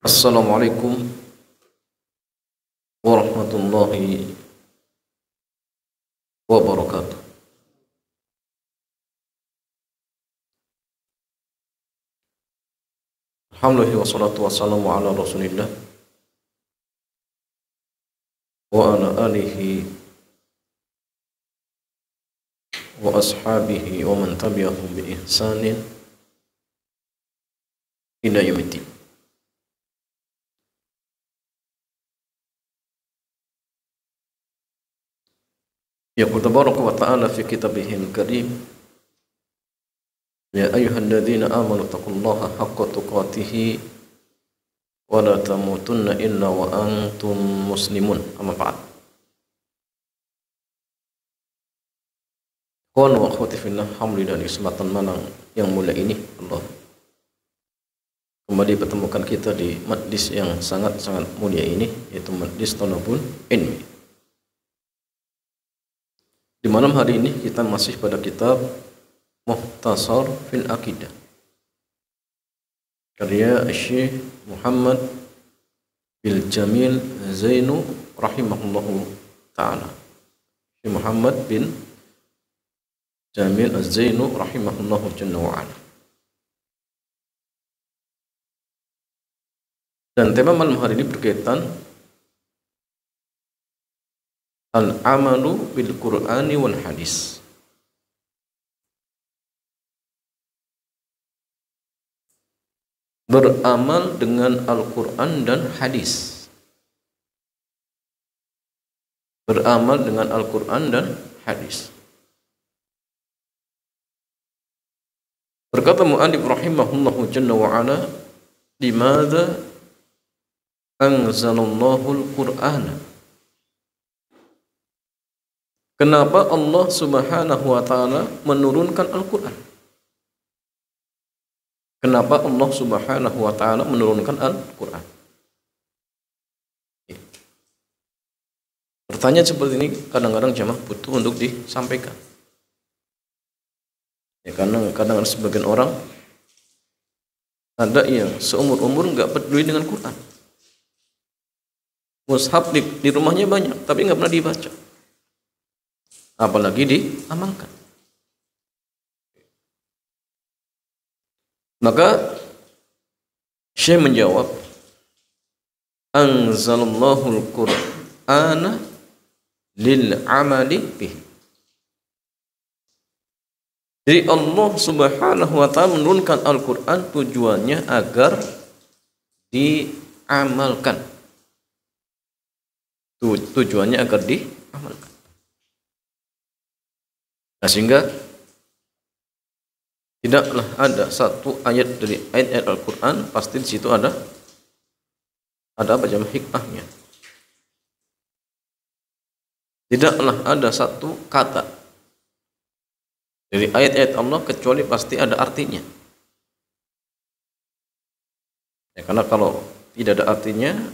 Assalamualaikum warahmatullahi wabarakatuh. Alhamdulillah wassalatu wassalamu ala Rasulillah wa ala alihi wa ashabihi wa man tabi'ahum bi ihsanin ila yaumiddin. Yaqul tabaraka wa ta'ala fi kitabihil karim, ya ayyuhalladzina amanu taqullaha haqqa tuqatih wa la tamutunna illa wa antum muslimun. Amma ba'd. Qul wa akhwati fillah, alhamdulillah di kesempatan malam yang mulia ini Allah kembali pertemukan kita di majlis yang sangat-sangat mulia ini, yaitu majlis Thalabul Ilmi. Di malam hari ini kita masih pada kitab Mukhtasar fil Aqidah karya Syekh Muhammad bin Jamil Zainu rahimahullahu ta'ala. Syekh Muhammad bin Jamil Zainu rahimahullahu jalla wa'ala. Dan tema malam hari ini berkaitan al-amalu bil Qur'ani wal hadis. Beramal dengan Al-Quran dan hadis. Beramal dengan Al-Quran dan hadis. Berkata mu'allif rahimahullahu jalla wa'ala, limadha anzalallahu al-Qur'ana? Kenapa Allah Subhanahu wa ta'ala menurunkan Al-Quran? Kenapa Allah Subhanahu wa ta'ala menurunkan Al-Quran? Pertanyaan seperti ini kadang-kadang jamaah butuh untuk disampaikan. Ya, karena kadang-kadang sebagian orang ada yang seumur-umur nggak peduli dengan Quran. Mushaf di rumahnya banyak, tapi nggak pernah dibaca. Apalagi diamalkan. Maka Syekh menjawab, anzalallahu al-Qur'ana lil amali bih. Jadi Allah Subhanahu wa ta'ala menurunkan Al-Quran tujuannya agar diamalkan. Tujuannya agar diamalkan. Nah, sehingga tidaklah ada satu ayat dari ayat Al-Quran pasti di situ ada apa jamaah hikmahnya. Tidaklah ada satu kata dari ayat-ayat Allah kecuali pasti ada artinya. Ya, karena kalau tidak ada artinya,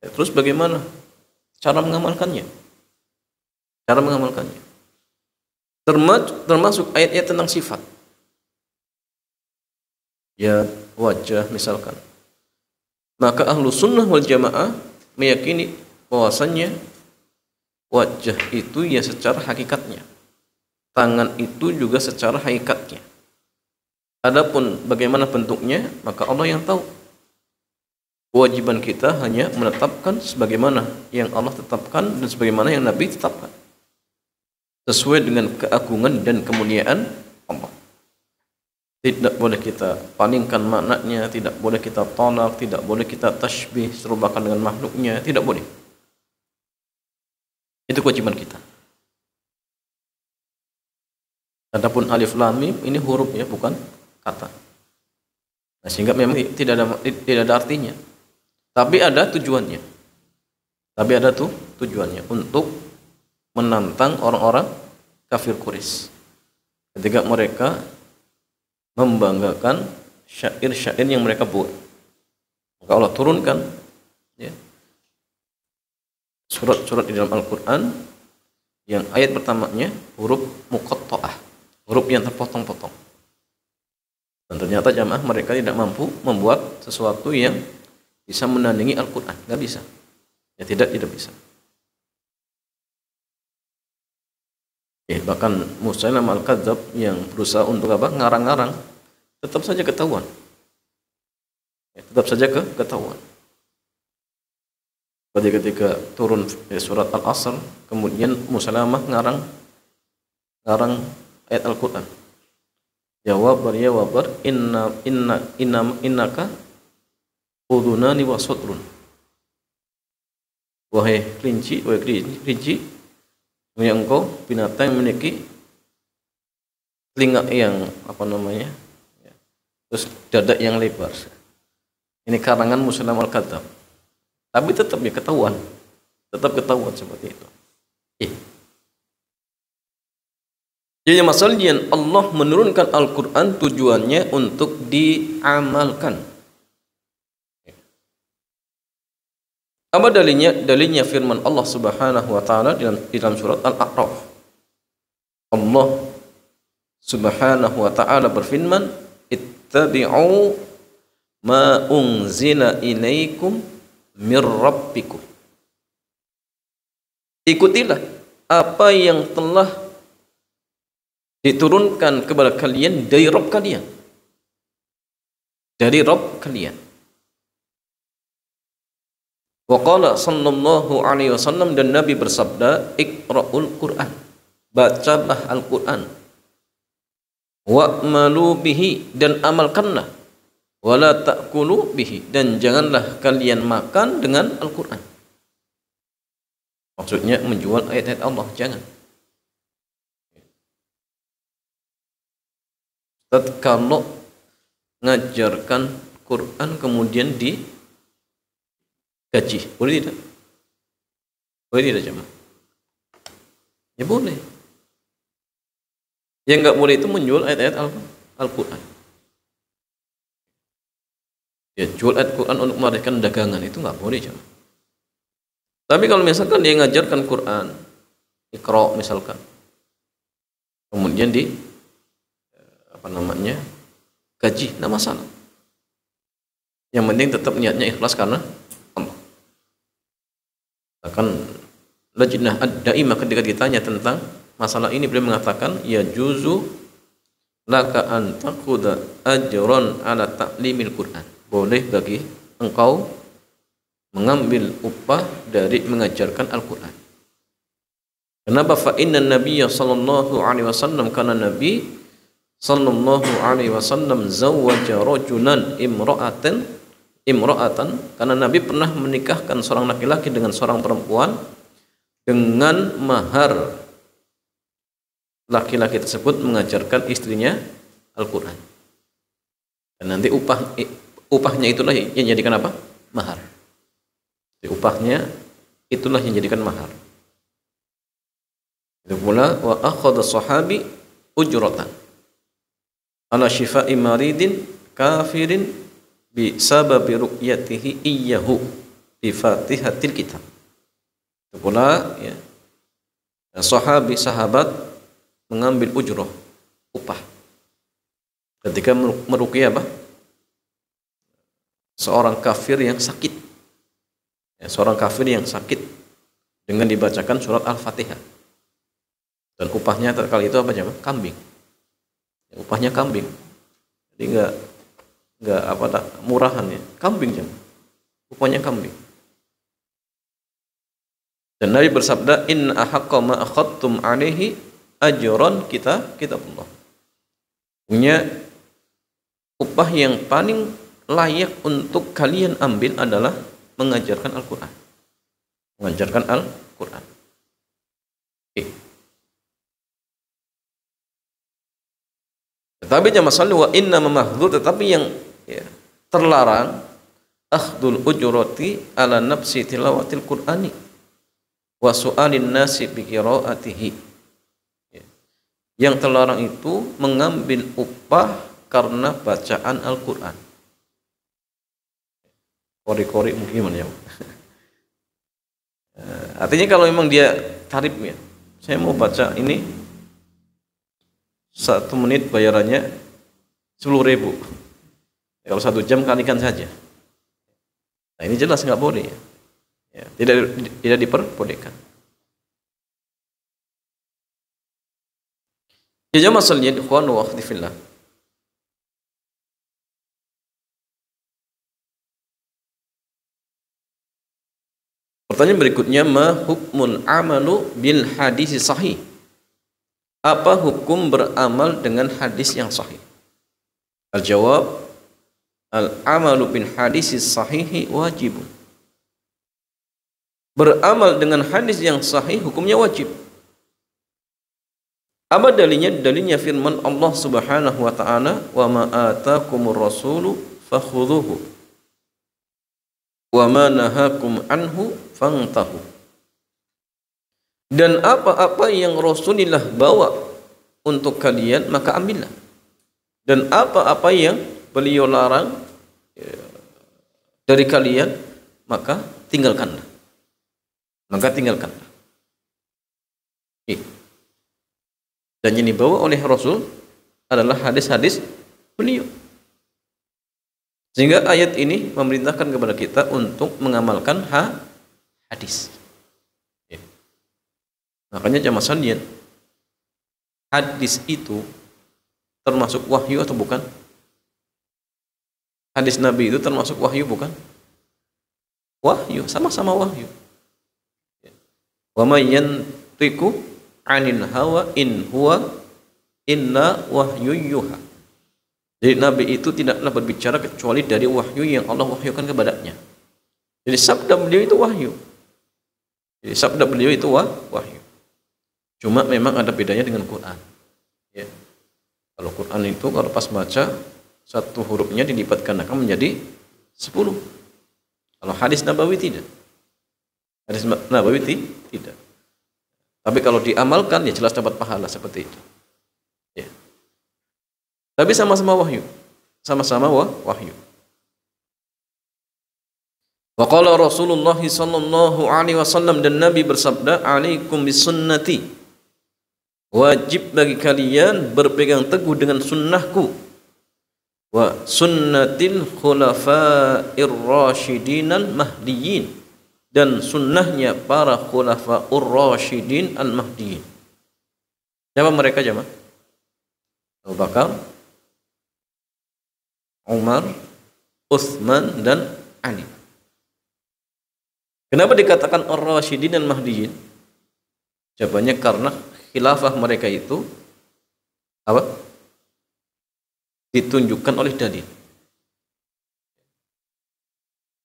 ya, terus bagaimana cara mengamalkannya? Cara mengamalkannya. Termasuk ayat-ayat tentang sifat. Ya, wajah misalkan. Maka ahlu sunnah wal jamaah meyakini bahwasannya wajah itu ya secara hakikatnya. Tangan itu juga secara hakikatnya. Adapun bagaimana bentuknya, maka Allah yang tahu. Kewajiban kita hanya menetapkan sebagaimana yang Allah tetapkan dan sebagaimana yang Nabi tetapkan. Sesuai dengan keagungan dan kemuliaan Allah. Tidak boleh kita palingkan maknanya, tidak boleh kita tolak, tidak boleh kita tasbih serupakan dengan makhluknya, tidak boleh. Itu kewajiban kita. Adapun alif lam mim ini huruf ya, bukan kata. Nah, sehingga memang tidak ada artinya. Tapi ada tujuannya. Tujuannya untuk menantang orang-orang kafir Quraisy ketika mereka membanggakan syair-syair yang mereka buat. Maka Allah turunkan ya, surat-surat di dalam Al-Quran yang ayat pertamanya huruf muqatta'ah, huruf yang terpotong-potong. Dan ternyata jamaah mereka tidak mampu membuat sesuatu yang bisa menandingi Al-Quran, nggak bisa. Ya tidak bisa. Bahkan Musailamah Al-Kadzdzab yang berusaha untuk apa? Ngarang-ngarang, tetap saja ketahuan. Tetap saja ketahuan. Pada ketika turun surat Al-Asr, kemudian Musailamah ngarang ayat Al-Quran. Jawabar innaka udunani wa sudrun. Wahai kelinci, yang engkau binatang yang memiliki telinga yang terus dada yang lebar. Ini karangan Musailamah Al-Kadzdzab. Tapi tetap ketahuan seperti itu. Jadi masalahnya Allah menurunkan Al-Quran tujuannya untuk diamalkan. Apa dalilnya? Dalilnya firman Allah Subhanahu wa taala dalam surat Al-A'raf. Allah Subhanahu wa taala berfirman, "Ittabi'u ma unzila ilaikum mir rabbikum." Ikutilah apa yang telah diturunkan kepada kalian dari Rabb kalian. Dari Rabb kalian. Wa qala sallallahu alaihi wasallam, dan Nabi bersabda, "Iqra'ul Qur'an." Bacalah Al-Qur'an. Wa'malu bihi, dan amalkanlah. Wala ta'kulu bihi, dan janganlah kalian makan dengan Al-Qur'an. Maksudnya menjual ayat-ayat Allah, jangan. Kalau ngajarkan Quran kemudian di gaji, boleh tidak? Boleh tidak jemaah? Ya boleh. Yang nggak boleh itu menjual ayat-ayat Al-Quran. Ya, jual ayat Quran untuk melarikan dagangan itu nggak boleh jemaah. Tapi kalau misalkan dia ngajarkan Quran, Iqra misalkan, kemudian di gaji, nggak masalah. Yang penting tetap niatnya ikhlas karena Allah. Akan Lajnah Ad-Daimah ketika ditanya tentang masalah ini, beliau mengatakan, ya juzu laka an taquda ajran ala ta'limil Quran. Boleh bagi engkau mengambil upah dari mengajarkan Al-Quran. Kenapa? Fa inna Nabiyya sallallahu alaihi wasallam, karena Nabi sallallahu alaihi wasallam zawwaja rajulan imra'atan, karena Nabi pernah menikahkan seorang laki-laki dengan seorang perempuan dengan mahar laki-laki tersebut mengajarkan istrinya Al-Quran. Dan nanti upahnya itulah yang jadikan apa? Mahar. Jadi upahnya itulah yang jadikan mahar. Itu pula wa akhadha sahabi ujratan ala syifa'i maridin kafirin bi sababi ru'yatihi iyyahu bi fatihatil kitab. Itu pula ya, sahabat mengambil ujrah, upah, ketika meruqyah apa? Seorang kafir yang sakit. Ya, seorang kafir yang sakit dengan dibacakan surat Al-Fatihah. Dan upahnya kali itu apa jemaah? Kambing. Upahnya kambing, jadi nggak murahan ya, kambing jam, upahnya kambing. Dan Nabi bersabda, in ahaqqa ma akhadtum alaihi ajran kitabullah. Punya upah yang paling layak untuk kalian ambil adalah mengajarkan Al-Quran, mengajarkan Al-Quran. Tetapi jangan masalah wa inna mahdzur, tetapi yang terlarang akhdul ujurati ala nafsi tilawatil Qur'ani wa su'alin nasi bi qiraatihi. Yang terlarang itu mengambil upah karena bacaan Al-Qur'an. Kori-kori mungkin gimana ya? Artinya kalau memang dia tarifnya, saya mau baca ini 1 menit bayarannya 10.000. Kalau 1 jam kalikan saja. Nah, ini jelas nggak boleh ya. Ya, tidak diperbolehkan. Ya jamaah sekalian, ikhwan wa akhwati fillah. Pertanyaan berikutnya, ma hukmul amalu bil hadis sahih? Apa hukum beramal dengan hadis yang sahih? Al-jawab, al-amalu bil hadis sahihi wajibun. Beramal dengan hadis yang sahih hukumnya wajib. Apa dalilnya? Dalilnya firman Allah Subhanahu wa taala, "Wa ma atakumur rasulu fakhudhuhu wa ma nahakum anhu fantahu." Dan apa-apa yang Rasulullah bawa untuk kalian maka ambillah. Dan apa-apa yang beliau larang dari kalian maka tinggalkanlah. Dan yang dibawa oleh Rasul adalah hadis-hadis beliau. Sehingga ayat ini memerintahkan kepada kita untuk mengamalkan hadis. Ya. Makanya jamaah sekalian, hadis itu termasuk wahyu atau bukan? Hadis Nabi itu termasuk wahyu bukan? Wahyu, sama-sama wahyu. Wa may yantiqu 'anil hawa in huwa illa wahyuyyuha. Jadi Nabi itu tidaklah berbicara kecuali dari wahyu yang Allah wahyukan kepadanya. Jadi sabda beliau itu wahyu. Wahyu. Cuma memang ada bedanya dengan Quran. Ya. Kalau Quran itu kalau pas baca satu hurufnya dilipat gandakan menjadi 10. Kalau hadis Nabawi tidak. Hadis Nabawi tidak. Tapi kalau diamalkan ya jelas dapat pahala seperti itu. Ya. Tapi sama-sama wahyu. Wahyu. Wa qala Rasulullah sallallahu alaihi wasallam, dan Nabi bersabda, "Alaikum bisunnati." Wajib bagi kalian berpegang teguh dengan sunnahku. Wa sunnatil khulafa'ir rasyidin al-mahdiyyin, dan sunnahnya para khulafa'ur rasyidin al-mahdiyyin. Siapa mereka jemaah? Abu Bakar, Umar, Utsman dan Ali. Kenapa dikatakan ar-rasyidin al-mahdiyyin? Jawabannya karena khilafah mereka itu apa? Ditunjukkan oleh dalil.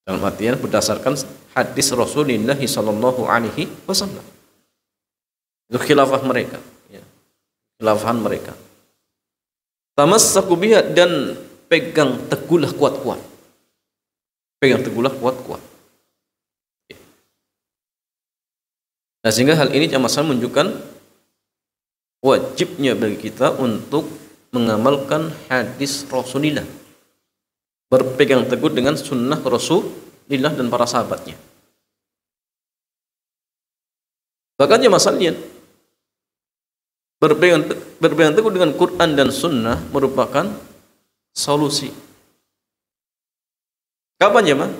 Dalam artian berdasarkan hadis Rasulullah sallallahu alaihi wasallam. Itu khilafah mereka, ya. Khilafahan mereka. Tamassaku biha, dan pegang teguhlah kuat-kuat. Ya. Nah, sehingga hal ini jamaah menunjukkan wajibnya bagi kita untuk mengamalkan hadis Rasulullah, berpegang teguh dengan sunnah Rasulullah dan para sahabatnya. Bahkan jamaah sekalian, berpegang teguh dengan Quran dan sunnah merupakan solusi. Kapan jemaah?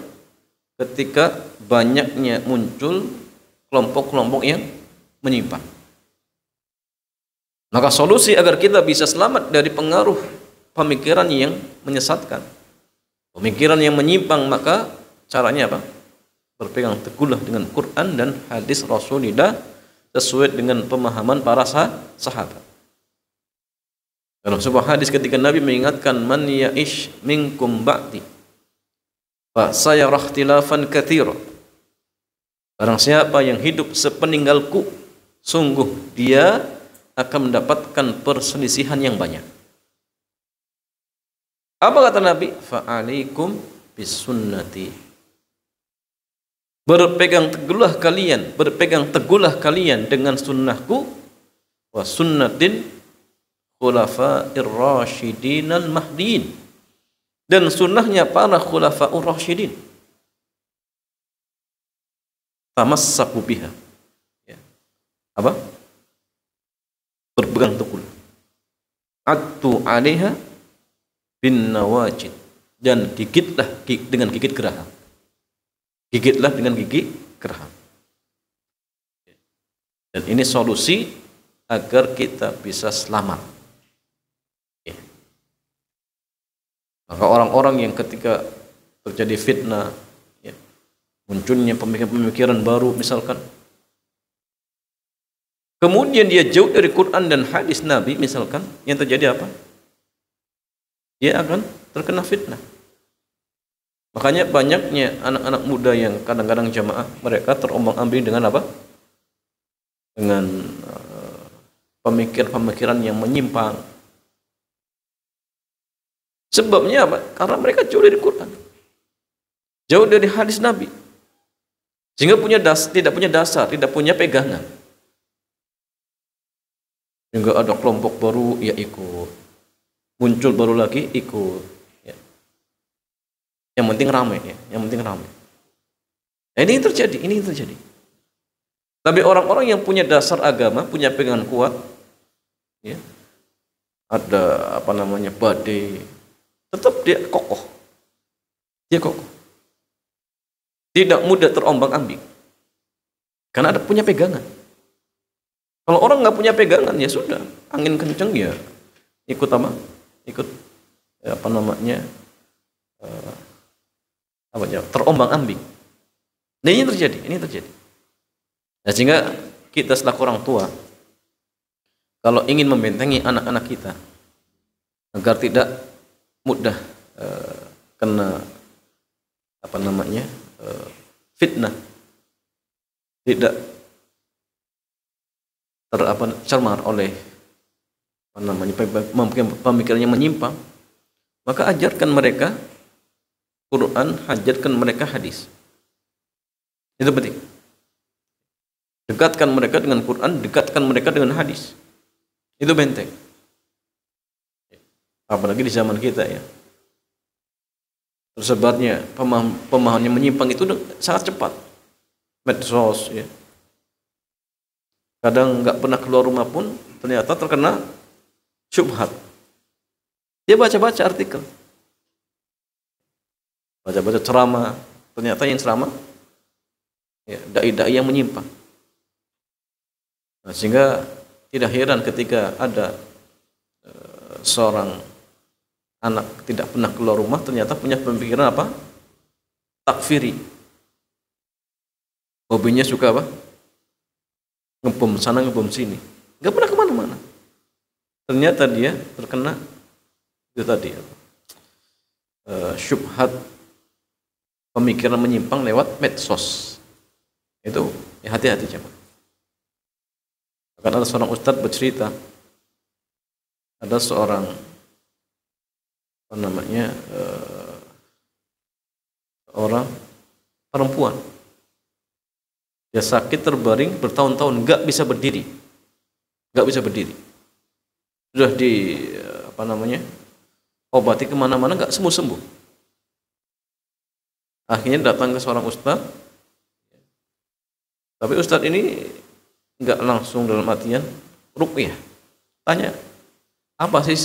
Ketika banyaknya muncul kelompok-kelompok yang menyimpang. Maka solusi agar kita bisa selamat dari pengaruh pemikiran yang menyesatkan, pemikiran yang menyimpang, maka caranya apa? Berpegang teguhlah dengan Quran dan hadis Rasulullah sesuai dengan pemahaman para sahabat. Dalam sebuah hadis ketika Nabi mengingatkan, man ya'ish minkum ba'di fa sayara ikhtilafan katsira. Barang siapa yang hidup sepeninggalku, sungguh dia akan mendapatkan perselisihan yang banyak. Apa kata Nabi? Fa'alaikum bisunnati. Berpegang teguhlah kalian dengan sunnahku wa sunnatin khulafa'ir rasyidin al-mahdiyyin, dan sunnahnya para khulafa'ur rasyidin. Tamassaku biha. Ya. Apa? Berpegang teguh. Attu 'alaiha bin nawajid, dan gigitlah dengan gigit geraham. Gigitlah dengan gigi geraham. Dan ini solusi agar kita bisa selamat. Ya. Maka orang-orang yang ketika terjadi fitnah, ya, munculnya pemikiran-pemikiran baru misalkan, kemudian dia jauh dari Quran dan hadis Nabi misalkan, yang terjadi apa? Dia akan terkena fitnah. Makanya banyaknya anak-anak muda yang kadang-kadang jamaah, mereka terombang-ambing dengan apa? Dengan pemikiran-pemikiran yang menyimpang. Sebabnya apa? Karena mereka jauh dari Quran, jauh dari hadis Nabi, sehingga tidak punya dasar, tidak punya pegangan. Sehingga ada kelompok baru, ya ikut. Muncul baru lagi, ikut. Ya. Yang penting ramai, ya. Yang penting ramai. Nah, ini yang terjadi. Tapi orang-orang yang punya dasar agama, punya pegangan kuat, ya, ada badai, tetap dia kokoh. Tidak mudah terombang-ambing, karena ada punya pegangan. Kalau orang nggak punya pegangan, ya sudah, angin kenceng ya ikut terombang-ambing. Nah, ini terjadi. Nah, sehingga kita selaku orang tua, kalau ingin membentengi anak-anak kita agar tidak mudah kena fitnah, tidak tercemar oleh pemikirannya menyimpang, maka ajarkan mereka Quran, ajarkan mereka hadis. Itu penting. Dekatkan mereka dengan Quran, dekatkan mereka dengan hadis. Itu benteng. Apalagi di zaman kita, ya. Tersebarnya pemahaman yang menyimpang itu sangat cepat. Medsos, ya. Kadang nggak pernah keluar rumah pun ternyata terkena syubhat. Dia baca-baca artikel, baca-baca ceramah, ternyata yang ceramah, ya, dai-dai yang menyimpang. Nah, sehingga tidak heran ketika ada seorang anak tidak pernah keluar rumah ternyata punya pemikiran takfiri. Hobinya suka ngebom sana ngebom sini, nggak pernah kemana-mana. Ternyata dia terkena itu tadi syubhat, pemikiran menyimpang lewat medsos. Itu ya, hati-hati jemaah. Akan ada seorang ustadz bercerita, ada seorang orang perempuan, dia sakit terbaring bertahun-tahun, nggak bisa berdiri, sudah obati kemana-mana nggak sembuh. Akhirnya datang ke seorang ustadz, tapi ustadz ini nggak langsung dalam artian ruqyah, tanya apa sih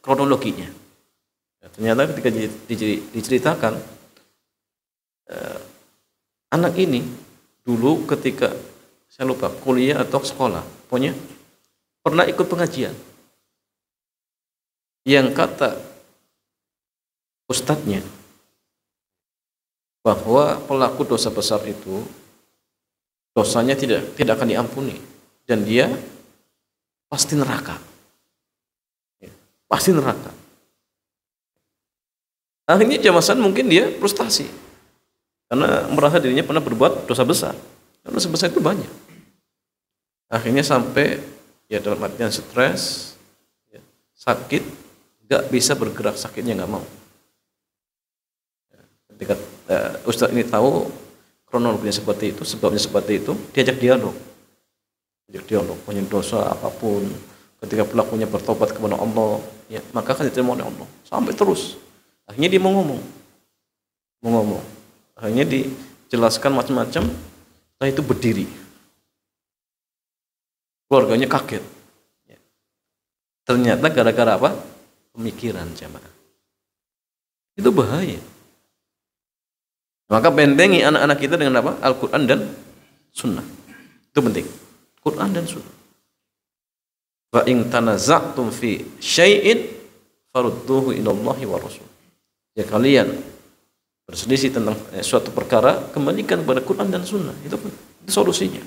kronologinya. Ternyata ketika diceritakan, anak ini dulu ketika saya lupa kuliah atau sekolah, pokoknya pernah ikut pengajian yang kata ustadznya bahwa pelaku dosa besar itu dosanya tidak akan diampuni dan dia pasti neraka. Pasti neraka. Akhirnya jamasan mungkin dia frustasi karena merasa dirinya pernah berbuat dosa besar. Karena dosa besar itu banyak. Akhirnya sampai ya dalam artian stres, ya, sakit, nggak bisa bergerak, sakitnya nggak mau. Ketika ustadz ini tahu kronologinya seperti itu, sebabnya seperti itu, diajak dialog, punya dosa apapun. Ketika pelakunya bertobat kepada Allah, ya, maka akan diterima oleh Allah. Sampai terus. Akhirnya dia mau ngomong. Akhirnya dijelaskan macam-macam. Setelah itu berdiri. Keluarganya kaget. Ya. Ternyata gara-gara apa? Pemikiran jamaah. Itu bahaya. Maka bentengi anak-anak kita dengan apa? Al-Quran dan Sunnah. Itu penting. Quran dan Sunnah. Fa in tanaza'tum fi syai'in farudduhu ilallahi wa rasul. Ya kalian berselisih tentang suatu perkara, kembalikan kepada Quran dan Sunnah. Itu solusinya.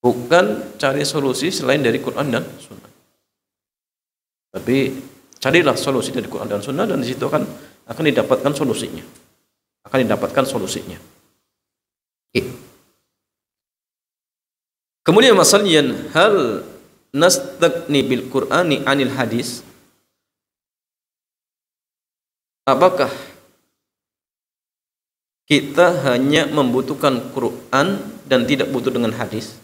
Bukan cari solusi selain dari Quran dan Sunnah. Tapi carilah solusi dari Quran dan Sunnah, dan di situ akan didapatkan solusinya. Akan didapatkan solusinya. Kemudian masalahnya, hal nastagni bil Qur'ani anil hadis? Apakah kita hanya membutuhkan Quran dan tidak butuh dengan hadis?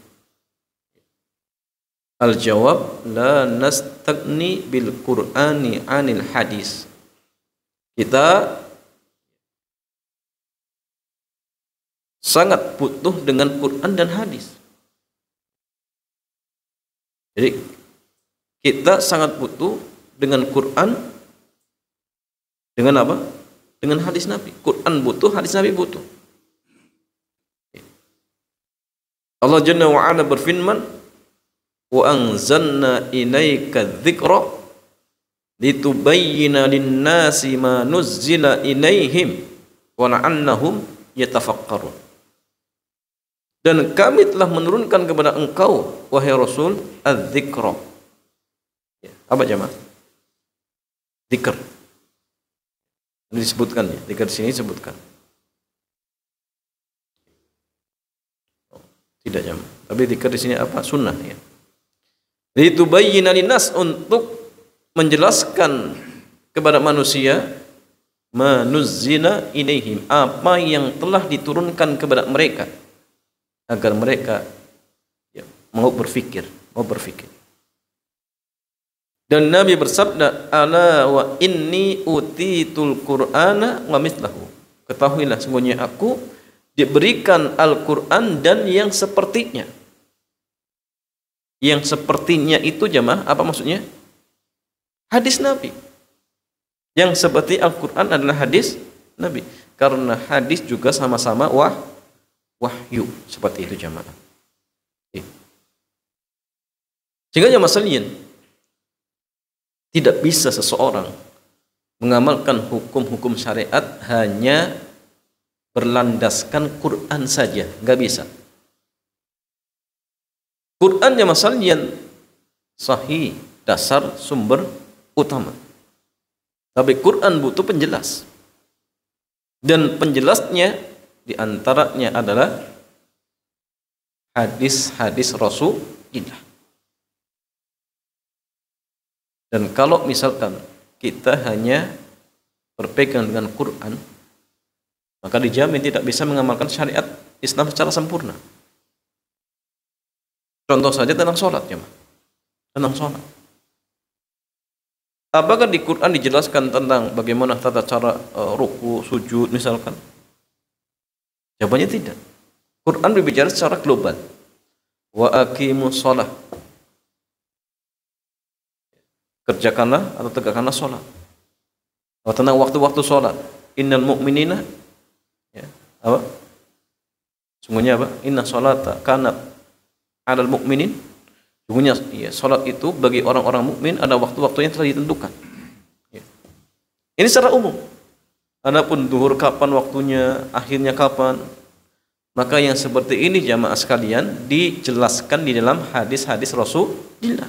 Al-jawab, la nastagni bil Qur'ani anil hadis. Kita sangat butuh dengan Quran dan hadis. Jadi kita sangat butuh dengan Quran, dengan apa? Dengan hadis Nabi. Quran butuh, hadis Nabi butuh. Allah Jalla wa Ala berfirman, wa anzalna ilaika dzikra litubayyana lin-nasi ma nuzzila ilaihim wa la'annahum yatafakkarun. Dan kami telah menurunkan kepada engkau, wahai Rasul, az-dzikra. Apa jemaah? Zikr. Ini disebutkan ya, zikr di sini disebutkan. Tidak jemaah. Tapi zikr di sini apa? Sunnah ya. Litubayyana linnas, untuk menjelaskan kepada manusia manuzzila ilaihim, apa yang telah diturunkan kepada mereka, agar mereka ya, mau berfikir. Dan Nabi bersabda, ala wa inni utitul Qur'ana wa mithlahu. Ketahuilah, sungguhnya aku diberikan Al-Quran dan yang sepertinya. Yang sepertinya itu jemaah, apa maksudnya? Hadis Nabi. Yang seperti Al-Quran adalah hadis Nabi. Karena hadis juga sama-sama wahyu. Seperti itu jemaah. Sehingga jemaah sekalian, tidak bisa seseorang mengamalkan hukum-hukum syariat hanya berlandaskan Quran saja. Nggak bisa. Quran jemaah sekalian sahih, dasar sumber utama. Tapi Quran butuh penjelas. Dan penjelasnya diantaranya adalah hadis-hadis Rasulullah. Dan kalau misalkan kita hanya berpegang dengan Quran, maka dijamin tidak bisa mengamalkan syariat Islam secara sempurna. Contoh saja tentang sholat, jemaah. Tentang sholat. Apakah di Quran dijelaskan tentang bagaimana tata cara ruku, sujud misalkan? Jawabannya tidak. Quran berbicara secara global. Wa aqimus shalah. Kerjakanlah atau tegakkanlah sholat. Tentang waktu-waktu sholat. Innal mu'minina, ya, apa? Sungguhnya apa? Inna sholata kanat alal mu'minin. Sungguhnya ya, sholat itu bagi orang-orang mukmin ada waktu-waktu yang telah ditentukan. Ya. Ini secara umum. Adapun duhur kapan waktunya, akhirnya kapan, maka yang seperti ini jamaah sekalian dijelaskan di dalam hadis-hadis Rasulullah.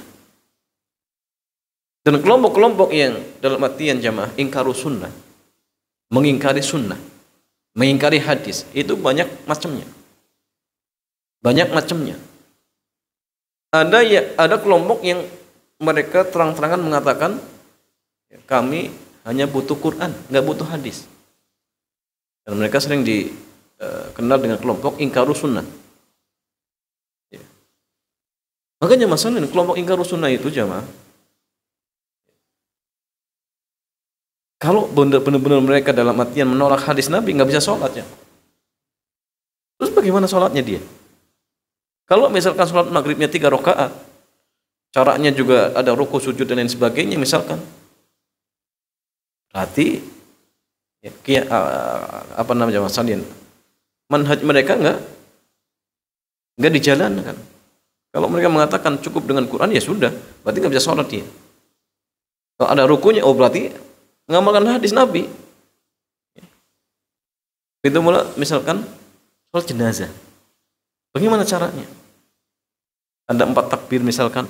Dan kelompok-kelompok yang dalam artian jamaah ingkaru sunnah, mengingkari sunnah, mengingkari hadis, itu banyak macamnya. Banyak macamnya. Ada kelompok yang mereka terang-terangan mengatakan, kami hanya butuh Quran, nggak butuh hadis. Dan mereka sering dikenal dengan kelompok ingkaru sunnah. Ya. Makanya masalah kelompok ingkaru sunnah itu jamaah, kalau benar-benar mereka dalam artian menolak hadis Nabi, nggak bisa sholat ya. Terus bagaimana sholatnya dia? Kalau misalkan sholat maghribnya 3 rakaat, caranya juga ada ruku, sujud dan lain sebagainya misalkan, berarti Ya, apa namanya masalin? Manhaj mereka enggak dijalankan. Kalau mereka mengatakan cukup dengan Quran, ya sudah, berarti nggak bisa sholat dia. Kalau ada rukunya, oh berarti mengamalkan hadis Nabi. Itu mula misalkan sholat jenazah. Bagaimana caranya? Ada 4 takbir misalkan.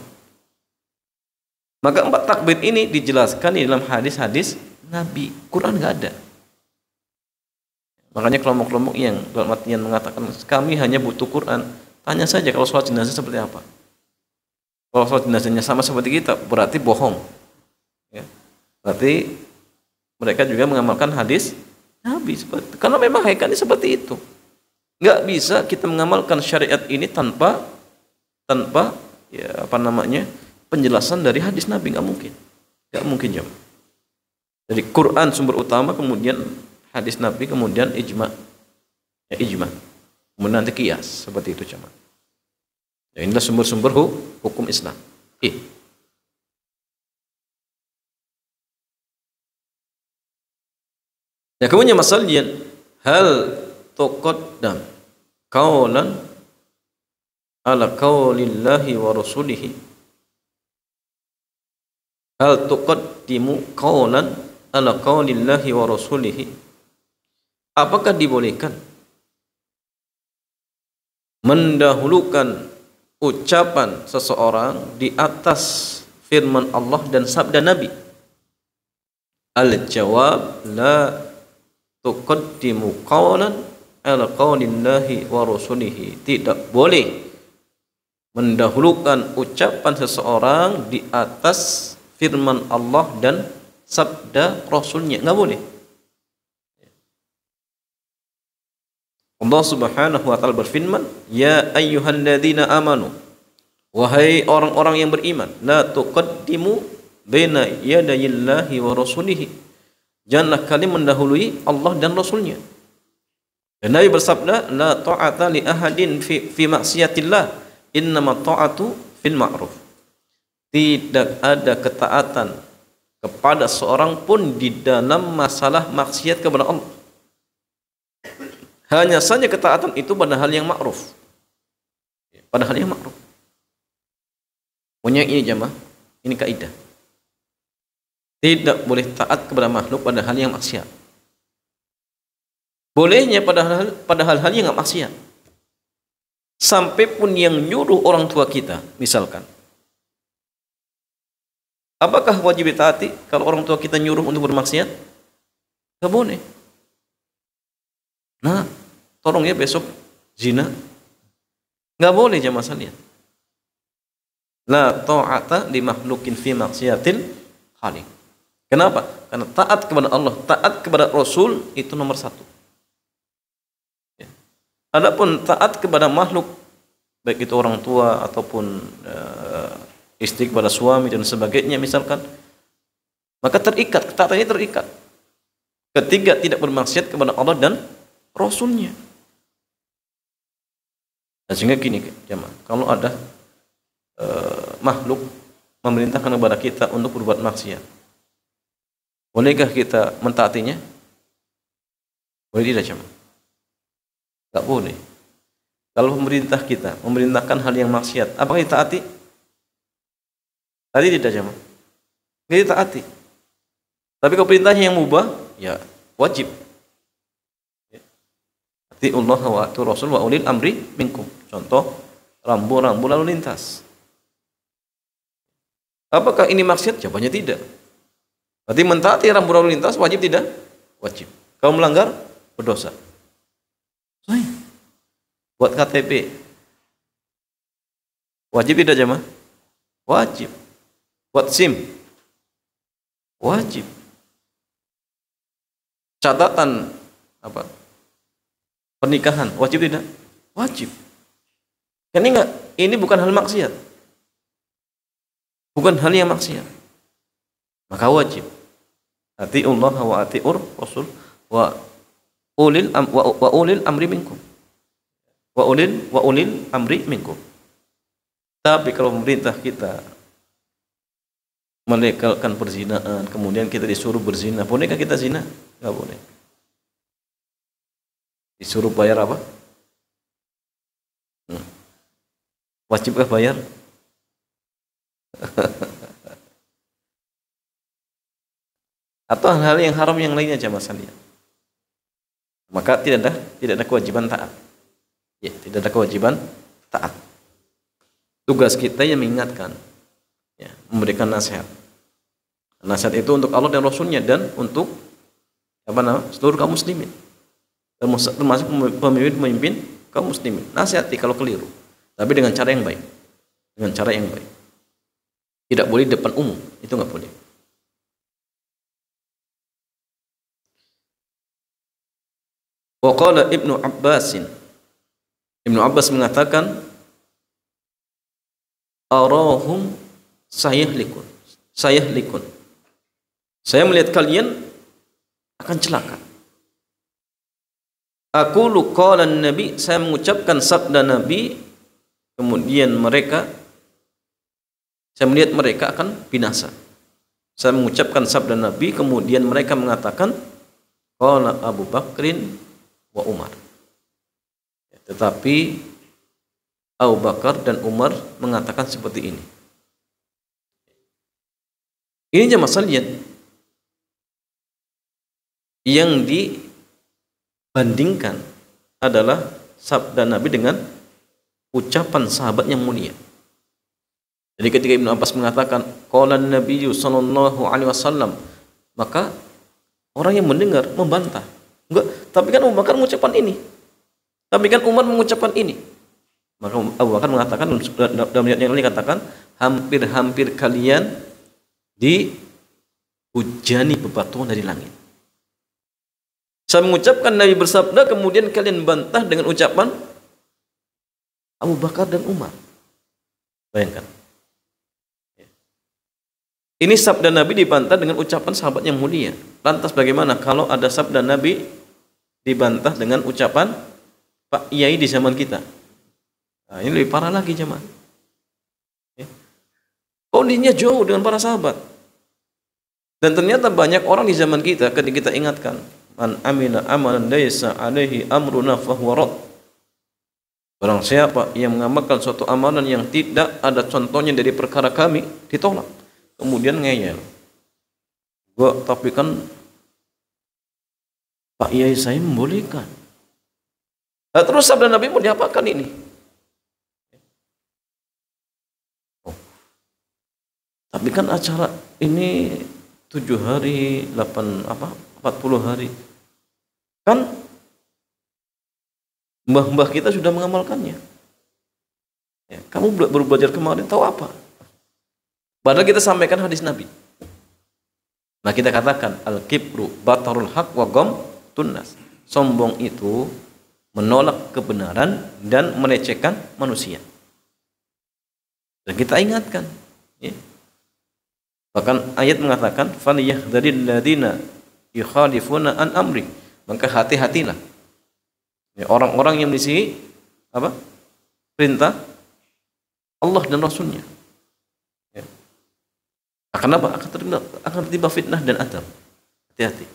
Maka 4 takbir ini dijelaskan di dalam hadis-hadis Nabi. Quran nggak ada. Makanya kelompok-kelompok yang dalam artian mengatakan kami hanya butuh Quran. Tanya saja kalau sholat jenazah seperti apa. Kalau sholat jenazahnya sama seperti kita, berarti bohong. Ya. Berarti mereka juga mengamalkan hadis Nabi. Karena memang hakikatnya seperti itu. Nggak bisa kita mengamalkan syariat ini tanpa ya apa namanya penjelasan dari hadis Nabi, nggak mungkin. Nggak mungkin jemaah. Jadi Quran sumber utama, kemudian hadis Nabi, kemudian ijma. Ya, ijma. Kemudian nanti qiyas, seperti itu jemaah. Ya, inilah sumber-sumber hukum Islam. Ya, kemudian masalahnya hal tuqaddam qaulan ala qaulillahi wa rasulihi. Hal tuqaddimu qaulan ala qaulillahi wa rasulihi. Apakah dibolehkan mendahulukan ucapan seseorang di atas firman Allah dan sabda Nabi? Al-jawab la tuqaddimu qawlan ala qawlillahi wa rasulihi. Tidak boleh mendahulukan ucapan seseorang di atas firman Allah dan sabda Rasulnya. Nggak boleh. Allah Subhanahu wa taala berfirman, "Ya ayyuhalladzina amanu." Wahai orang-orang yang beriman, la tuqaddimu baina yadayillahi wa rasulihi. Janganlah kalian mendahului Allah dan Rasulnya. Dan Nabi bersabda, la ta'ata li ahadin fi maksiatillah, innama ta'atu fil ma'ruf. Tidak ada ketaatan kepada seorang pun di dalam masalah maksiat kepada Allah. Hanya saja ketaatan itu pada hal yang ma'ruf. Pada hal yang ma'ruf. Punya ini jamaah, ini kaidah. Tidak boleh taat kepada makhluk pada hal yang maksiat. Bolehnya pada hal-hal yang nggak maksiat. Sampai pun yang nyuruh orang tua kita, misalkan. Apakah wajib ditaati kalau orang tua kita nyuruh untuk bermaksiat? Nggak boleh. Nah, tolong ya besok zina. Nggak boleh jamaah sekalian. La ta'ata li makhlukin fi maksiatil khaliq. Kenapa? Karena taat kepada Allah, taat kepada Rasul itu nomor 1. Ya. Adapun taat kepada makhluk, baik itu orang tua ataupun istri kepada suami dan sebagainya misalkan, maka terikat, ketaatannya terikat. Ketiga, tidak bermaksiat kepada Allah dan Rasulnya. Nah, sehingga gini jemaah, kalau ada makhluk memerintahkan kepada kita untuk berbuat maksiat, bolehkah kita mentaatinya? Boleh tidak jemaah? Tak boleh. Kalau pemerintah kita memerintahkan hal yang maksiat, apakah ditaati? Tadi tidak jemaah. Tidak ditaati. Tapi kalau perintahnya yang mubah, ya wajib. Atiullah wa atiur Rasul wa ulil amri minkum. Contoh, rambu-rambu lalu lintas. Apakah ini maksiat? Jawabannya tidak. Berarti mentaati rambu lalu lintas wajib tidak? Wajib. Kalau melanggar, berdosa. Buat KTP wajib tidak jemaah? Wajib. Buat SIM wajib. Catatan apa? Pernikahan wajib tidak? Wajib. Ini bukan hal maksiat. Bukan hal yang maksiat. Maka wajib. Atiullah wa atiur Rasul wa ulil amri minkum. Wa ulil amri minkum. Tapi kalau pemerintah kita melegalkan perzinahan, kemudian kita disuruh berzina, bolehkah kita zina? Enggak boleh. Disuruh bayar apa? Wajibkah bayar? Atau hal-hal yang haram yang lainnya jamaah sekalian. Maka tidak ada kewajiban taat. Ya, tidak ada kewajiban taat. Tugas kita yang mengingatkan, ya, memberikan nasihat. Nasihat itu untuk Allah dan Rasulnya dan untuk seluruh kaum muslimin, termasuk pemimpin kaum muslimin. Nasihati kalau keliru, tapi dengan cara yang baik. Dengan cara yang baik. Tidak boleh di depan umum, itu nggak boleh. Waqala Ibnu Abbas mengatakan, arahum sayahlikun. Saya melihat kalian akan celaka. Aku qala Nabi, saya mengucapkan sabda Nabi, kemudian saya melihat mereka akan binasa. Saya mengucapkan sabda Nabi, kemudian mereka mengatakan, qala Abu Bakrin wa Umar. Tetapi Abu Bakar dan Umar mengatakan seperti ini. Ini jemaah sekalian, yang dibandingkan adalah sabda Nabi dengan ucapan sahabat yang mulia. Jadi ketika Ibnu Abbas mengatakan qala Nabi sallallahu alaihi wasallam, maka orang yang mendengar membantah. Enggak, tapi kan Abu Bakar mengucapkan ini. Tapi kan Umar mengucapkan ini. Maka Abu Bakar mengatakan dalam ayat yang lain katakan, hampir-hampir kalian dihujani bebatuan dari langit. Saya mengucapkan Nabi bersabda, kemudian kalian bantah dengan ucapan Abu Bakar dan Umar. Bayangkan. Ini sabda Nabi dibantah dengan ucapan sahabat yang mulia. Lantas bagaimana kalau ada sabda Nabi dibantah dengan ucapan Pak Yai di zaman kita? Nah, ini lebih parah lagi jemaah. Kondisinya jauh dengan para sahabat. Dan ternyata banyak orang di zaman kita ketika kita ingatkan, man amila amalan laysa alaihi amruna fahuwa rad. Barang siapa yang mengamalkan suatu amalan yang tidak ada contohnya dari perkara kami, ditolak. Kemudian ngeyel. Tapi kan Pak Yai saya membolehkan. Nah, terus sabda Nabi mau diapakan ini? Tapi kan acara ini 7 hari, 40 hari. Kan mbah-mbah kita sudah mengamalkannya. Ya, kamu baru belajar kemarin, tahu apa? Padahal kita sampaikan hadis Nabi. Nah, kita katakan al-kibru batarul haq wa ghamtun nas. Sombong itu menolak kebenaran dan melecehkan manusia. Dan kita ingatkan, ya. Bahkan ayat mengatakan falyahdharil ladzina yukhalifuna an amri. Maka hati-hatilah, ya, orang-orang yang mengisi perintah Allah dan Rasulnya. Ya. Akan apa? Akan tiba fitnah dan adab. Hati-hati.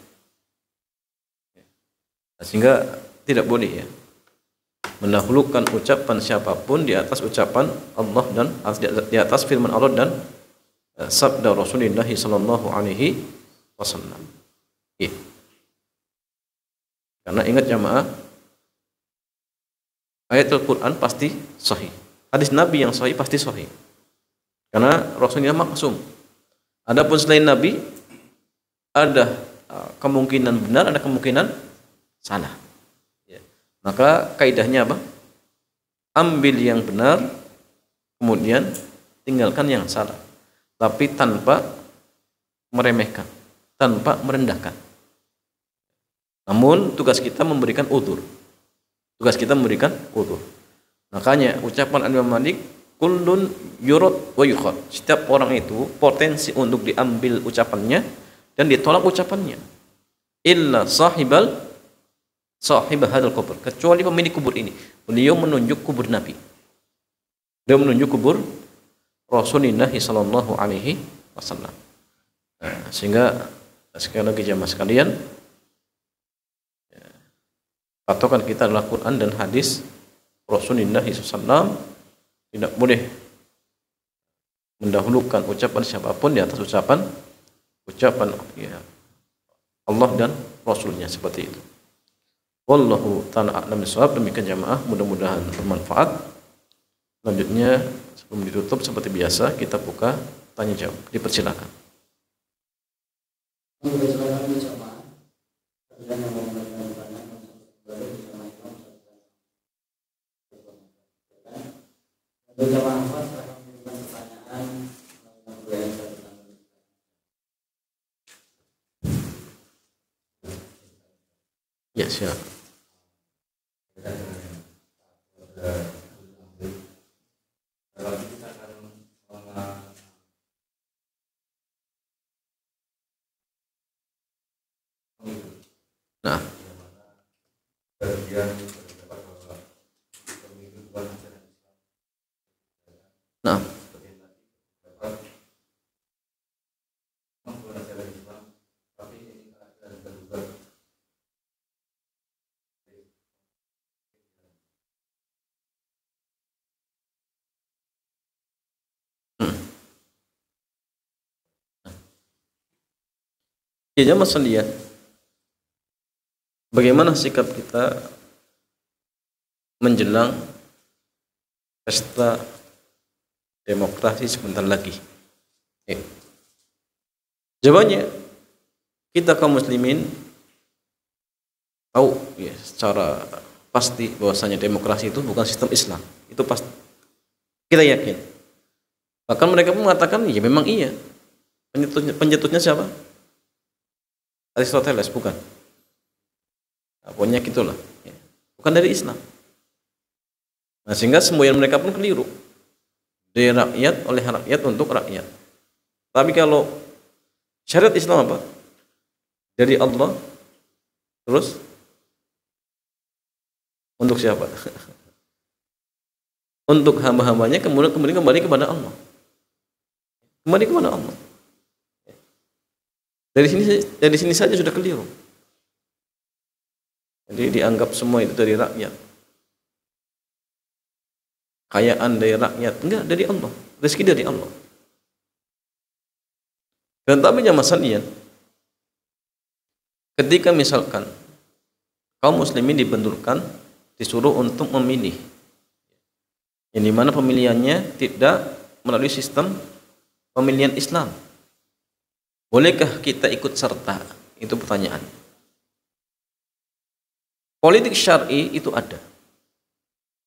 Ya. Sehingga tidak boleh, ya, mendahulukan ucapan siapapun di atas ucapan Allah dan di atas firman Allah dan sabda Rasulullah sallallahu alaihi wasallam. Ya. Karena ingat jamaah, ayat Al-Quran pasti sahih. Hadis Nabi yang sahih pasti sahih. Karena Rasulullah maksum. Adapun selain Nabi, ada kemungkinan benar, ada kemungkinan salah. Ya. Maka kaidahnya apa? Ambil yang benar, kemudian tinggalkan yang salah. Tapi tanpa meremehkan, tanpa merendahkan. Namun tugas kita memberikan udzur. Makanya ucapan Imam Malik, kullun yurad wa yukhad. Setiap orang itu potensi untuk diambil ucapannya dan ditolak ucapannya. Illa sahib hadal kubur, kecuali pemilik kubur ini. Beliau menunjuk kubur Nabi. Beliau menunjuk kubur Rasulullah sallallahu alaihi wasallam. Nah, sehingga sekali lagi jamaah sekalian, Patokan kita adalah Quran dan hadis Rasulullah SAW. Tidak boleh mendahulukan ucapan siapapun di atas ucapan ya, Allah dan Rasulnya, seperti itu. Wallahu ta'ala a'lam bishawab. Demikian jamaah, mudah-mudahan bermanfaat. Selanjutnya sebelum ditutup seperti biasa kita buka tanya jawab. Dipersilakan. Ya, siap. Nah, nah, ya jamaah sekalian, bagaimana sikap kita menjelang pesta demokrasi sebentar lagi? Jawabannya, kita kaum muslimin tahu ya secara pasti bahwasanya demokrasi itu bukan sistem Islam. Itu pasti. Kita yakin. Bahkan mereka pun mengatakan, ya memang iya. Pencetusnya siapa? Aristoteles, bukan? Nah, pokoknya gitulah. Ya. Bukan dari Islam. Nah, sehingga semboyan mereka pun keliru. Dari rakyat, oleh rakyat, untuk rakyat. Tapi kalau syariat Islam apa? Dari Allah, terus untuk siapa? Untuk hamba-hambanya, kemudian kembali kepada Allah. Kembali kepada Allah. Dari sini saja sudah keliru. Jadi dianggap semua itu dari rakyat. Kekayaan dari rakyat, enggak, dari Allah. Rezeki dari Allah. Dan tapi jamaah sekalian, ketika misalkan kaum muslimin dibenturkan, disuruh untuk memilih, yang dimana pemilihannya tidak melalui sistem pemilihan Islam, bolehkah kita ikut serta? Itu pertanyaan. Politik syar'i itu ada.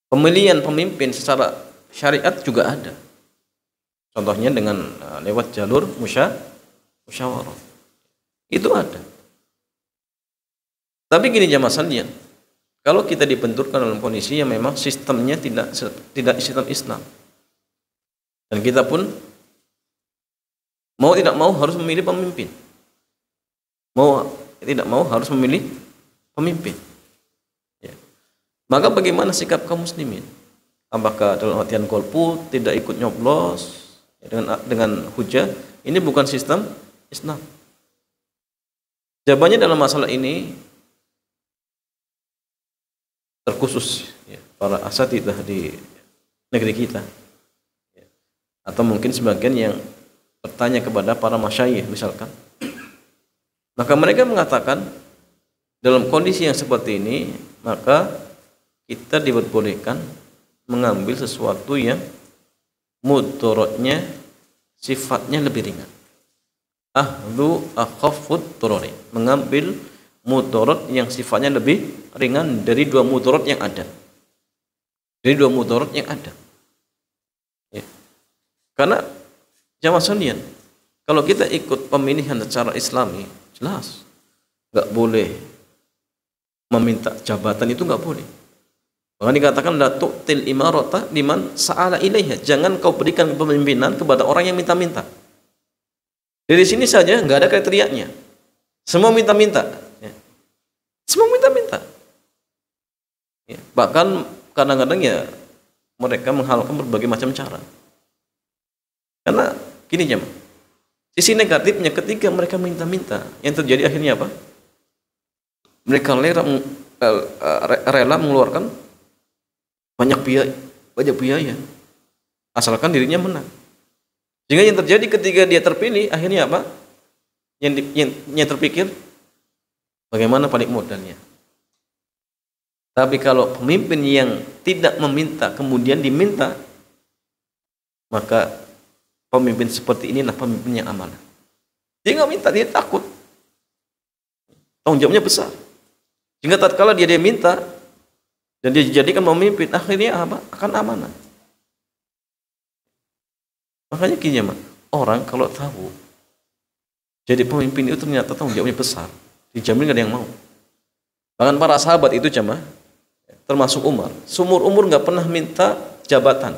Pemilihan pemimpin secara syariat juga ada. Contohnya dengan lewat jalur musyawarah. Itu ada. Tapi gini jamaah sekalian, kalau kita dibenturkan dalam kondisi yang memang sistemnya tidak sistem Islam, dan kita pun mau tidak mau harus memilih pemimpin, mau tidak mau harus memilih pemimpin, ya. Maka bagaimana sikap kaum muslimin? Apakah dalam artian golput, tidak ikut nyoblos, ya, dengan hujah ini bukan sistem Islam? Jawabannya dalam masalah ini terkhusus ya, para asatidzah di negeri kita, ya. Atau mungkin sebagian yang bertanya kepada para masyayikh misalkan, maka mereka mengatakan dalam kondisi yang seperti ini maka kita diperbolehkan mengambil sesuatu yang mudaratnya sifatnya lebih ringan. Ahlu akhafud dorori, mengambil mudarat yang sifatnya lebih ringan dari dua mudarat yang ada. Ya. Karena jamaah sekalian, kalau kita ikut pemilihan secara Islami, jelas nggak boleh meminta jabatan, itu nggak boleh. Bahkan dikatakan la tu'til imarata liman sa'ala ilaiha, jangan kau berikan kepemimpinan kepada orang yang minta-minta. Dari sini saja nggak ada kriterianya, semua minta-minta, ya. Semua minta-minta, ya. Bahkan kadang-kadang ya mereka menghalalkan berbagai macam cara. Karena gini jemaah, sisi negatifnya ketika mereka minta-minta, yang terjadi akhirnya apa? Mereka rela mengeluarkan banyak biaya asalkan dirinya menang. Sehingga yang terjadi ketika dia terpilih akhirnya apa? Yang terpikir bagaimana balik modalnya. Tapi kalau pemimpin yang tidak meminta kemudian diminta, maka pemimpin seperti inilah pemimpin yang amanah. Dia nggak minta, dia takut. Tanggung jawabnya besar. Sehingga tatkala dia minta dan dia dijadikan pemimpin, akhirnya apa? Akan amanah. Makanya gini ya, orang kalau tahu jadi pemimpin itu ternyata tanggung jawabnya besar, dijamin gak ada yang mau. Bahkan para sahabat itu jamaah, termasuk Umar, seumur umur nggak pernah minta jabatan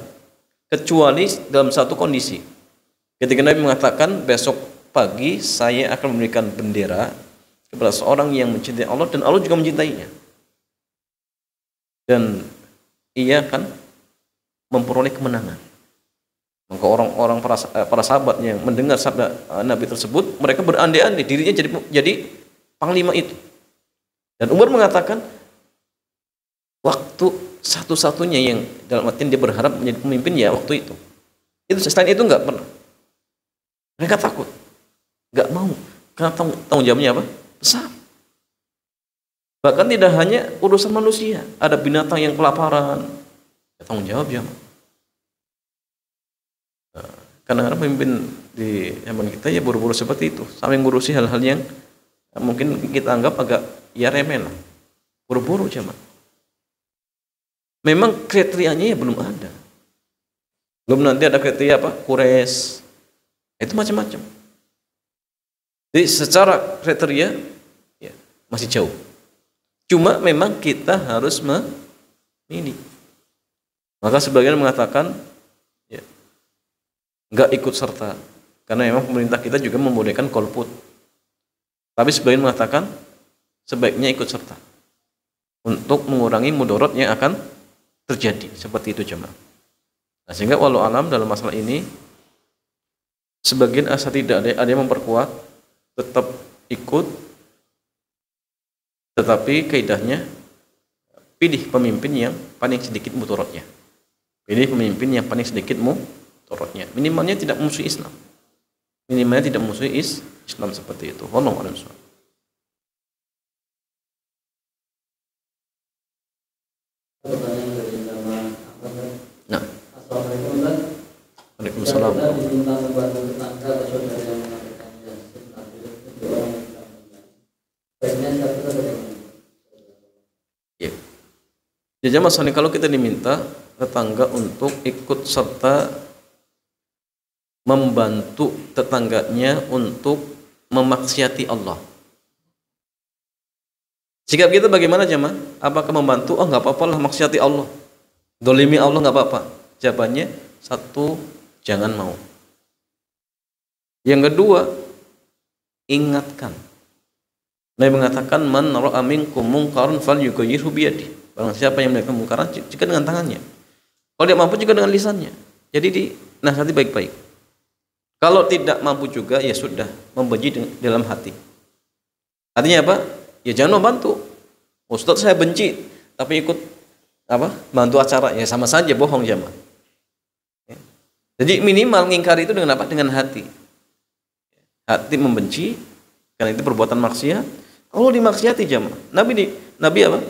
kecuali dalam satu kondisi. Ketika Nabi mengatakan besok pagi saya akan memberikan bendera kepada seorang yang mencintai Allah dan Allah juga mencintainya, dan ia akan memperoleh kemenangan. Maka orang-orang para sahabat yang mendengar sabda Nabi tersebut, mereka berandai-andai dirinya jadi panglima itu. Dan Umar mengatakan waktu satu-satunya yang dalam artian dia berharap menjadi pemimpin ya waktu itu. Itu selain itu nggak pernah. Mereka takut, nggak mau, karena tanggung jawabnya apa? Besar. Bahkan tidak hanya urusan manusia, ada binatang yang kelaparan, ya, tanggung jawab ya. Kadang-kadang pemimpin di zaman kita ya buru-buru seperti itu, sampai ngurusi hal-hal yang mungkin kita anggap agak ya remeh lah, buru-buru zaman. Memang kriterianya ya belum ada, belum nanti ada kriteria apa kures, itu macam-macam. Jadi secara kriteria ya, masih jauh. Cuma memang kita harus memilih. Maka sebagian mengatakan ya, nggak ikut serta, karena memang pemerintah kita juga membolehkan golput. Tapi sebagian mengatakan sebaiknya ikut serta untuk mengurangi mudarat yang akan terjadi. Seperti itu jemaah. Nah, sehingga walau alam dalam masalah ini sebagian asatidz ada yang memperkuat tetap ikut, tetapi kaidahnya pilih pemimpin yang paling sedikit mudaratnya. Pilih pemimpin yang paling sedikit mudaratnya. Minimalnya tidak memusuhi Islam. Minimalnya tidak memusuhi Islam seperti itu. Wallahu a'lam. Nah. Waalaikumsalam. Ya. Jadi masalahnya kalau kita diminta tetangga untuk ikut serta membantu tetangganya untuk memaksiati Allah. Sikap kita bagaimana jemaah? Apakah membantu? Oh nggak apa-apa lah maksiati Allah, dolimi Allah nggak apa-apa. Jawabannya satu, jangan mau. Yang kedua, ingatkan. Nabi mengatakan man ra'a minkum munkaran falyughayyirhu biyadihi. Barang siapa yang melihat kemungkaran, cegah dengan tangannya. Kalau dia mampu juga dengan lisannya. Jadi dinasihati baik-baik. Kalau tidak mampu juga ya sudah, membenci dalam hati. Artinya apa? Ya jangan membantu. Ustaz saya benci tapi ikut apa? Bantu acara, ya sama saja bohong jemaah. Jadi minimal ngingkari itu dengan apa? Dengan hati. Hati membenci karena itu perbuatan maksiat. Kalau dimaksiati jemaah, Nabi apa?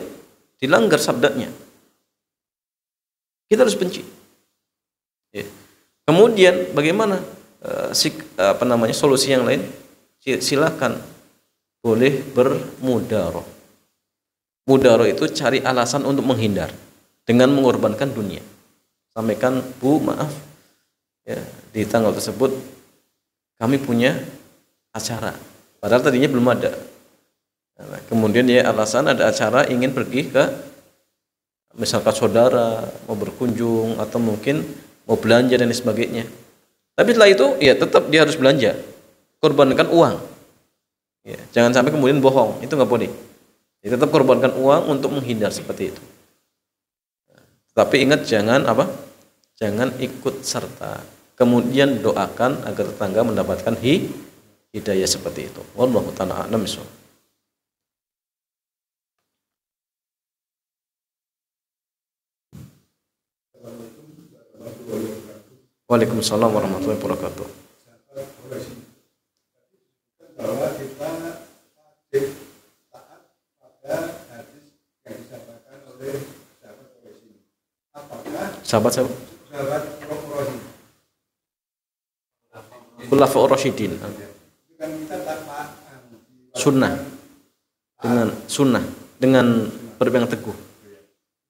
Dilanggar sabdanya. Kita harus benci. Ya. Kemudian bagaimana solusi yang lain? Silakan boleh bermudaroh. Mudaroh itu cari alasan untuk menghindar dengan mengorbankan dunia. Sampaikan, Bu, maaf ya, di tanggal tersebut kami punya acara, padahal tadinya belum ada. Nah, kemudian dia alasan ada acara, ingin pergi ke misalkan saudara, mau berkunjung atau mungkin mau belanja dan sebagainya. Tapi setelah itu ya tetap dia harus belanja, korbankan uang. Ya, jangan sampai kemudian bohong, itu nggak boleh. Ya, tetap korbankan uang untuk menghindar seperti itu. Tapi ingat jangan apa? Jangan ikut serta. Kemudian doakan agar tetangga mendapatkan hidayah seperti itu. Wallahu ta'ala a'lam bishawab. Waalaikumsalam warahmatullahi wabarakatuh. Bahwa kita wajib taat pada hadis yang disampaikan oleh sahabat Quraisy. Apakah Sahabat Quraisy Khulafaur Rasyidin. itu kan kita taat Sunnah dengan berpegang teguh.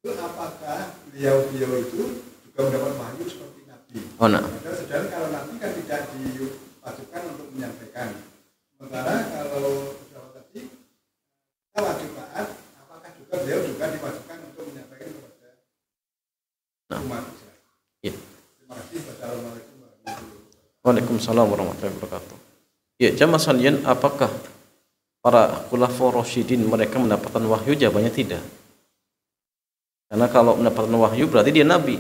itu apakah beliau itu juga mendapat wahyu seperti Nabi? Oh, nah. Sedangkan kalau Nabi kan tidak diwajibkan untuk menyampaikan. Sementara kalau sahabat tadi kita wajib taat, apakah juga beliau juga diwajibkan untuk menyampaikan kepada umat Islam? Ya. Terima kasih. Wassalamualaikum warahmatullahi wabarakatuh. Waalaikumsalam warahmatullahi wabarakatuh. Ya, jamaah sekalian, apakah para khulafaur rasyidin mereka mendapatkan wahyu? Jawabannya tidak. Karena kalau mendapatkan wahyu berarti dia nabi.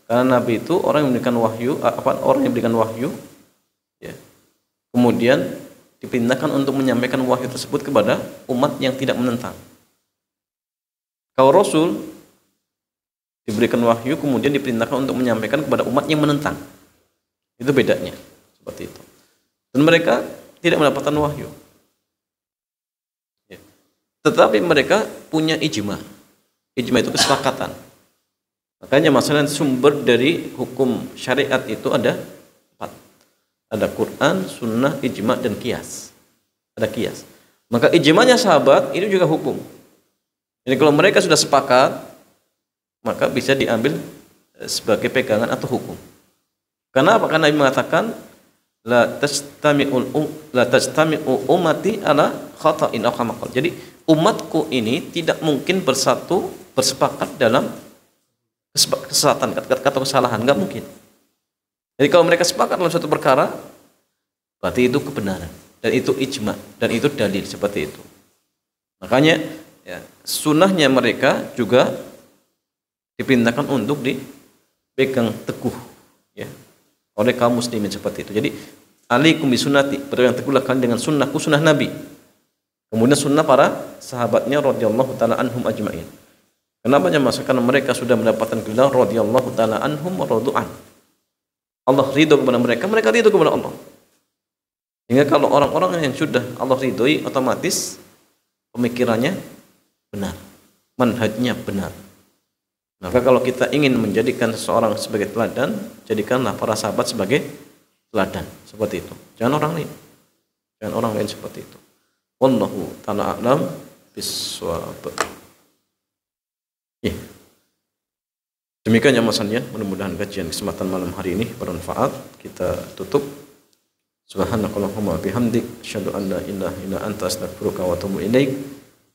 Karena nabi itu orang yang memberikan wahyu, orang yang memberikan wahyu, ya. Kemudian diperintahkan untuk menyampaikan wahyu tersebut kepada umat yang tidak menentang. Kalau rasul diberikan wahyu kemudian diperintahkan untuk menyampaikan kepada umat yang menentang. Itu bedanya, seperti itu. Dan mereka tidak mendapatkan wahyu. Ya. Tetapi mereka punya ijma. Ijma itu kesepakatan. Makanya masalah sumber dari hukum syariat itu ada 4. Ada Quran, Sunnah, Ijma, dan Qiyas. Ada Qiyas. Maka ijmanya sahabat itu juga hukum. Jadi kalau mereka sudah sepakat, maka bisa diambil sebagai pegangan atau hukum. Kenapa? Karena Nabi mengatakan la tajtami'u ummati ala khata'in aw kama qala. Jadi umatku ini tidak mungkin bersepakat dalam kesesatan atau kesalahan, enggak mungkin. Jadi kalau mereka sepakat dalam suatu perkara, berarti itu kebenaran dan itu ijma dan itu dalil, seperti itu. Makanya ya, sunnahnya mereka juga diperintahkan untuk dipegang teguh, ya, oleh kaum muslimin, seperti itu. Jadi alaikum bisunnati, berpegang teguhlah kalian dengan sunnahku, sunnah Nabi. Kemudian sunnah para sahabatnya radhiyallahu taala anhum ajmain. Kenapa? Karena mereka sudah mendapatkan gelar radhiyallahu taala anhum wa radu'an. Allah ridho kepada mereka, mereka ridho kepada Allah. Hingga kalau orang-orang yang sudah Allah ridhoi, otomatis pemikirannya benar, manhajnya benar. Maka kalau kita ingin menjadikan seseorang sebagai teladan, jadikanlah para sahabat sebagai teladan, seperti itu. Jangan orang lain. Jangan orang lain, seperti itu. Wallahu ta'ala a'lam bissawab. Ya. Demikian ya Mas Andian, mudah-mudahan kajian kesempatan malam hari ini bermanfaat. Kita tutup. Subhanakallahumma bihamdik, asyhadu an la ilaha illa anta, astaghfiruka wa atubu ilaik.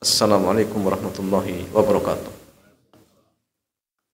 Assalamualaikum warahmatullahi wabarakatuh.